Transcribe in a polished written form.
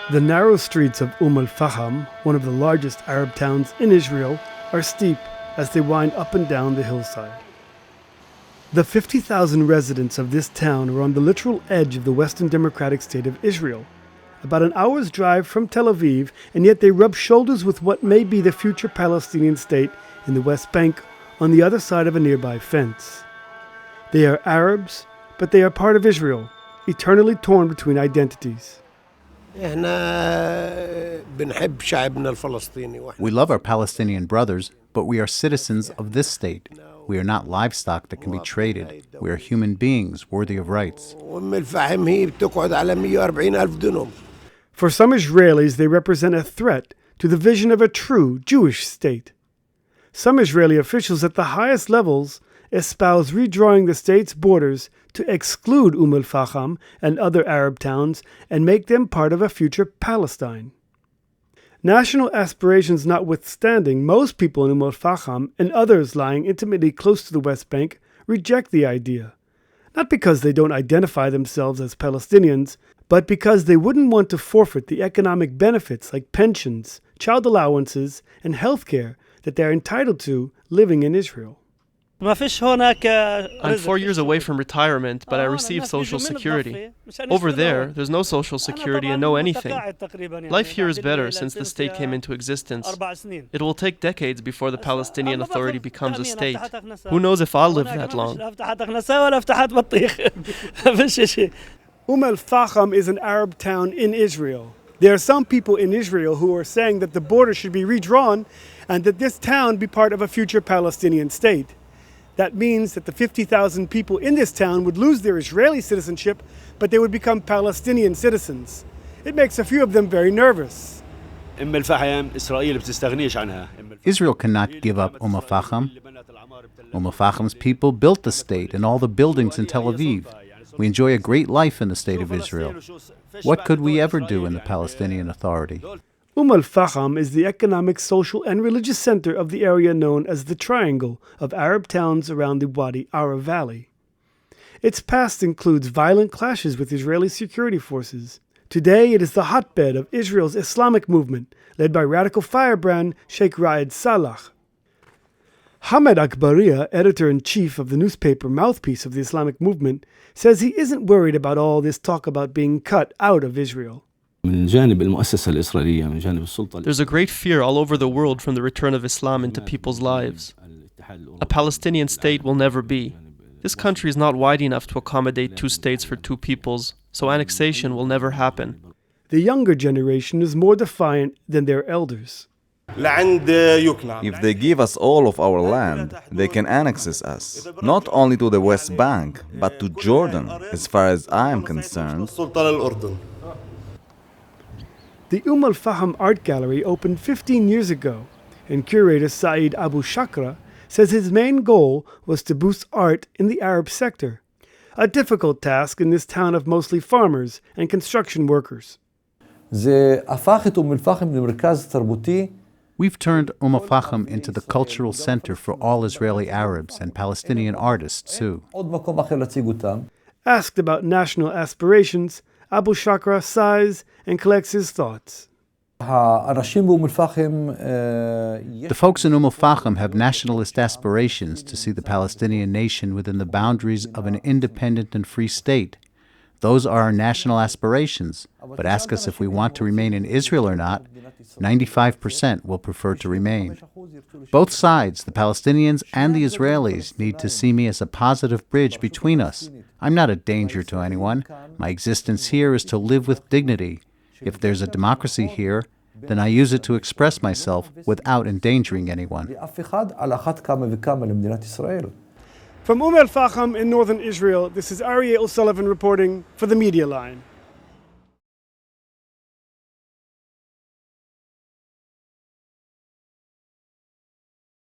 The narrow streets of al-Fahm, one of the largest Arab towns in Israel, are steep as they wind up and down the hillside. The 50,000 residents of this town are on the literal edge of the Western Democratic State of Israel, about an hour's drive from Tel Aviv, and yet they rub shoulders with what may be the future Palestinian state in the West Bank on the other side of a nearby fence. They are Arabs, but they are part of Israel, eternally torn between identities. We love our Palestinian brothers, but we are citizens of this state. We are not livestock that can be traded. We are human beings worthy of rights. For some Israelis, they represent a threat to the vision of a true Jewish state. Some Israeli officials at the highest levels espouse redrawing the state's borders to exclude al-Fahm and other Arab towns and make them part of a future Palestine. National aspirations notwithstanding, most people in al-Fahm and others lying intimately close to the West Bank reject the idea. Not because they don't identify themselves as Palestinians, but because they wouldn't want to forfeit the economic benefits like pensions, child allowances, and health care that they're entitled to living in Israel. I'm 4 years away from retirement, but I receive Social Security. Over there, there's no Social Security and no anything. Life here is better since the state came into existence. It will take decades before the Palestinian Authority becomes a state. Who knows if I'll live that long? al-Fahm is an Arab town in Israel. There are some people in Israel who are saying that the border should be redrawn and that this town be part of a future Palestinian state. That means that the 50,000 people in this town would lose their Israeli citizenship, but they would become Palestinian citizens. It makes a few of them very nervous. Israel cannot give up al-Fahm. Al-Fahm's people built the state and all the buildings in Tel Aviv. We enjoy a great life in the state of Israel. What could we ever do in the Palestinian Authority? al-Fahm is the economic, social, and religious center of the area known as the Triangle of Arab towns around the Wadi Ara Valley. Its past includes violent clashes with Israeli security forces. Today, it is the hotbed of Israel's Islamic movement, led by radical firebrand Sheikh Raed Salah. Khalil Aghbaria, editor-in-chief of the newspaper Mouthpiece of the Islamic movement, says he isn't worried about all this talk about being cut out of Israel. There's a great fear all over the world from the return of Islam into people's lives. A Palestinian state will never be. This country is not wide enough to accommodate two states for two peoples, so annexation will never happen. The younger generation is more defiant than their elders. If they give us all of our land, they can annex us, not only to the West Bank, but to Jordan, as far as I am concerned. The al-Fahm Art Gallery opened 15 years ago, and curator Saeed Abu Shakra says his main goal was to boost art in the Arab sector, a difficult task in this town of mostly farmers and construction workers. We've turned al-Fahm into the cultural center for all Israeli Arabs and Palestinian artists too. Asked about national aspirations, Abu Shakra sighs and collects his thoughts. The folks in al-Fahm have nationalist aspirations to see the Palestinian nation within the boundaries of an independent and free state. Those are our national aspirations, but ask us if we want to remain in Israel or not, 95% will prefer to remain. Both sides, the Palestinians and the Israelis, need to see me as a positive bridge between us. I'm not a danger to anyone. My existence here is to live with dignity. If there's a democracy here, then I use it to express myself without endangering anyone. From al-Fahm in northern Israel, this is Arieh reporting for the Media Line.